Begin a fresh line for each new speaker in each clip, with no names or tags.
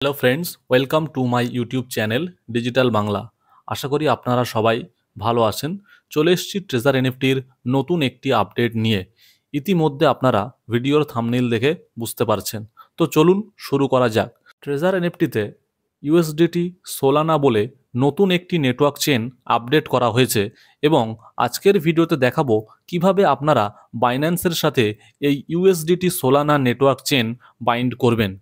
Hello friends, welcome to my YouTube channel digital Bangla. আশা করি আপনারা সবাই ভালো আছেন। চলে এসেছি ট্রেজার এনএফটির নতুন একটি আপডেট নিয়ে। ইতিমধ্যে আপনারা ভিডিওর থাম্বনেইল দেখে বুঝতে পারছেন। তো চলুন শুরু করা যাক। ট্রেজার এনএফটিতে ইউএসডিটি সোলানা বলে নতুন একটি নেটওয়ার্ক চেন আপডেট করা হয়েছে এবং আজকের ভিডিওতে দেখাবো কিভাবে আপনারা বাইন্যান্সের সাথে এই USDT Solana network chain bind করবেন।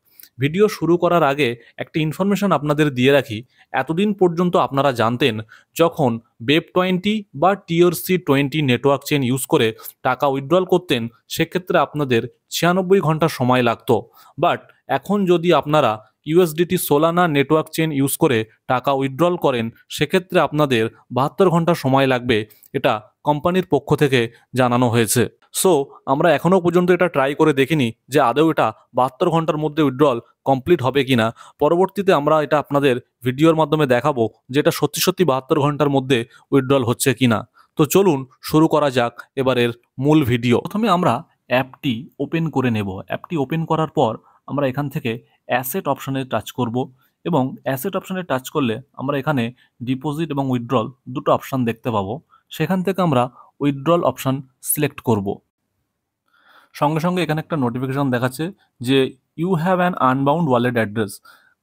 ভিডিও শুরু করার আগে একটি ইনফরমেশন আপনাদের দিয়ে রাখি। এতদিন পর্যন্ত আপনারা জানতেন যখন বেপ20 বা TRC20 নেটওয়ার্ক চেন ইউজ করে টাকা উইথড্রল করতেন সেক্ষেত্রে আপনাদের 96 ঘন্টা সময় লাগতো। বাট এখন যদি আপনারা USDT Solana network chain use করে টাকা উইথড্রল করেন সেক্ষেত্রে আপনাদের 72 ঘন্টা সময় লাগবে, এটা কোম্পানির পক্ষ থেকে জানানো হয়েছে। সো আমরা এখনও পর্যন্ত এটা ট্রাই করে দেখিনি যে আদৌ এটা 72 ঘন্টার মধ্যে উইথড্রল কমপ্লিট হবে কিনা। পরবর্তীতে আমরা এটা আপনাদের ভিডিওর মাধ্যমে দেখাবো যে এটা সত্যি সত্যি 72 ঘন্টার মধ্যে উইথড্রল হচ্ছে কিনা। তো চলুন শুরু করা যাক এবারের মূল ভিডিও। প্রথমে আমরা অ্যাপটি ওপেন করে নেব। অ্যাপটি ওপেন করার পর আমরা এখান থেকে অ্যাসেট অপশানে টাচ করব এবং অ্যাসেট অপশানে টাচ করলে আমরা এখানে ডিপোজিট এবং উইথড্রল দুটো অপশান দেখতে পাবো। সেখান থেকে আমরা উইথড্রল অপশান সিলেক্ট করব। সঙ্গে সঙ্গে এখানে একটা নোটিফিকেশন দেখাচ্ছে যে you have an unbound wallet address.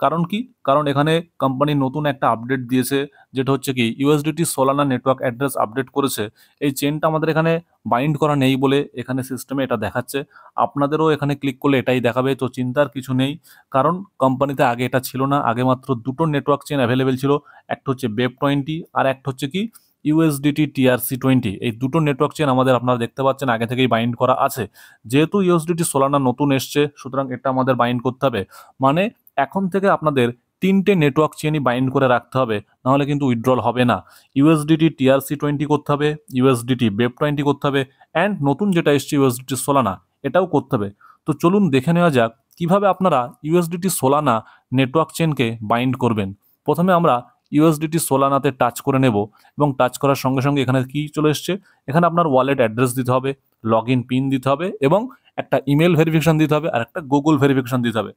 কারণ কি? কারণ এখানে কোম্পানি নতুন একটা আপডেট দিয়েছে, যেটা হচ্ছে কি USDT Solana network address update করেছে। এই চেনটা আমাদের এখানে বাইন্ড করা নেই বলে এখানে সিস্টেমে এটা দেখাচ্ছে। আপনাদেরও এখানে ক্লিক করলে এটাই দেখাবে, তো চিন্তার কিছু নেই। কারণ কোম্পানিতে আগে এটা ছিল না, আগে মাত্র দুটো নেটওয়ার্ক চেন অ্যাভেলেবেল ছিল, একটা হচ্ছে বেপ20 আর একটা হচ্ছে কি ইউএসডিটি TRC20। এই দুটো নেটওয়ার্ক চেন আমাদের আপনারা দেখতে পাচ্ছেন আগে থেকেই বাইন্ড করা আছে। যেহেতু ইউএসডিটি সোলানা নতুন এসছে সুতরাং এটা আমাদের বাইন্ড করতে হবে। মানে এখন থেকে আপনাদের তিনটে নেটওয়ার্ক চেনই বাইন্ড করে রাখতে হবে, নাহলে কিন্তু উইথড্রল হবে না। ইউএসডিটি TRC20 করতে হবে, ইউএসডিটি বেপ20 করতে হবে, অ্যান্ড নতুন যেটা এসছে ইউএসডিটি সোলানা এটাও করতে হবে। তো চলুন দেখে নেওয়া যাক কিভাবে আপনারা ইউএসডিটি সোলানা নেটওয়ার্ক চেনকে বাইন্ড করবেন। প্রথমে আমরা ইউএসডিটি সোলানাতে টাচ করে নেব এবং টাচ করার সঙ্গে সঙ্গে এখানে কি চলে এসছে, এখানে আপনার ওয়ালেট অ্যাড্রেস দিতে হবে, লগ ইন পিন দিতে হবে এবং একটা ইমেল ভেরিফিকেশন দিতে হবে আর একটা গুগল ভেরিফিকেশন দিতে হবে।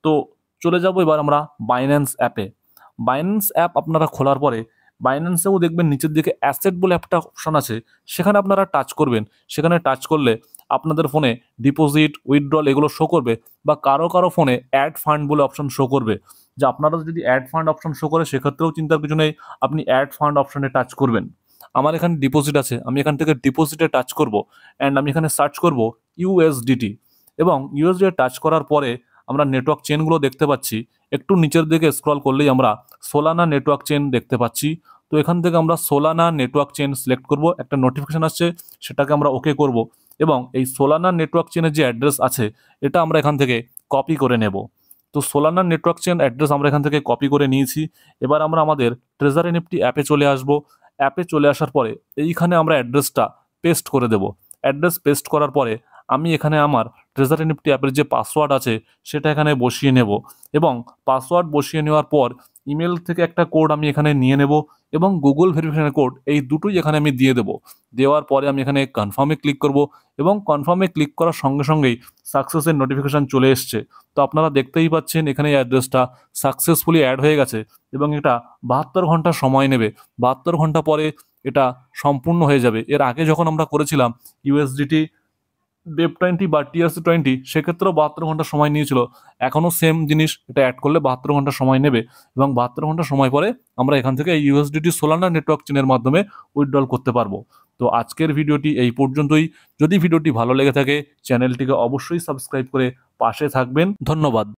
তো চলে যাব এবার আমরা বাইন্যান্স অ্যাপে। বাইন্যান্স অ্যাপ আপনারা খোলার পরে বাইন্যান্সেও দেখবেন নিচের দিকে অ্যাসেট বলে একটা অপশন আছে, সেখানে আপনারা টাচ করবেন। সেখানে টাচ করলে আপনাদের ফোনে ডিপোজিট উইথড্রল এগুলো শো করবে, বা কারো কারো ফোনে অ্যাড ফান্ড বলে অপশন শো করবে। যে আপনারা যদি অ্যাড ফান্ড অপশন শো করে সেক্ষেত্রেও চিন্তার কিছু নেই, আপনি অ্যাড ফান্ড অপশনে টাচ করবেন। আমার এখানে ডিপোজিট আছে, আমি এখান থেকে ডিপোজিটে টাচ করব অ্যান্ড আমি এখানে সার্চ করব ইউএসডিটি এবং ইউএসডিটি টাচ করার পরে আমরা নেটওয়ার্ক চেনগুলো দেখতে পাচ্ছি। একটু নিচের দিকে স্ক্রল করলেই আমরা সোলানা নেটওয়ার্ক চেন দেখতে পাচ্ছি। তো এখান থেকে আমরা সোলানা নেটওয়ার্ক চেন সিলেক্ট করব, একটা নোটিফিকেশন আসছে সেটাকে আমরা ওকে করব এবং এই সোলানা নেটওয়ার্ক চেনের যে অ্যাড্রেস আছে এটা আমরা এখান থেকে কপি করে নেব। তো সোলানা নেটওয়ার্ক চেন অ্যাড্রেস আমরা এখান থেকে কপি করে নিয়েছি। এবার আমরা আমাদের ট্রেজার এনএফটি অ্যাপে চলে আসব। অ্যাপে চলে আসার পরে এইখানে আমরা অ্যাড্রেসটা পেস্ট করে দেব। অ্যাড্রেস পেস্ট করার পরে আমি এখানে আমার ট্রেজার এনএফটি অ্যাপের যে পাসওয়ার্ড আছে সেটা এখানে বসিয়ে নেব এবং পাসওয়ার্ড বসিয়ে নেওয়ার পর ইমেল থেকে একটা কোড আমি এখানে নিয়ে নেব এবং গুগল ভেরিফিকেশনের কোড এই দুটোই এখানে আমি দিয়ে দেবো। দেওয়ার পরে আমি এখানে কনফার্মে ক্লিক করব এবং কনফার্মে ক্লিক করার সঙ্গে সঙ্গেই সাকসেসের নোটিফিকেশান চলে এসছে। তো আপনারা দেখতেই পাচ্ছেন এখানে এই অ্যাড্রেসটা সাকসেসফুলি অ্যাড হয়ে গেছে এবং এটা 72 ঘন্টা সময় নেবে। 72 ঘন্টা পরে এটা সম্পূর্ণ হয়ে যাবে। এর আগে যখন আমরা করেছিলাম ইউএসডিটি বেপ20 বা TRC20 সেক্ষেত্রেও 72 ঘন্টা সময় নিয়েছিল। এখনও সেম জিনিস, এটা অ্যাড করলে 72 ঘন্টা সময় নেবে এবং 72 ঘন্টা সময় পরে আমরা এখান থেকে ইউএসডিটি সোলানা নেটওয়ার্ক চেনের মাধ্যমে উইথড্রল করতে পারবো। তো আজকের ভিডিওটি এই পর্যন্তই। যদি ভিডিওটি ভালো লেগে থাকে চ্যানেলটিকে অবশ্যই সাবস্ক্রাইব করে পাশে থাকবেন। ধন্যবাদ।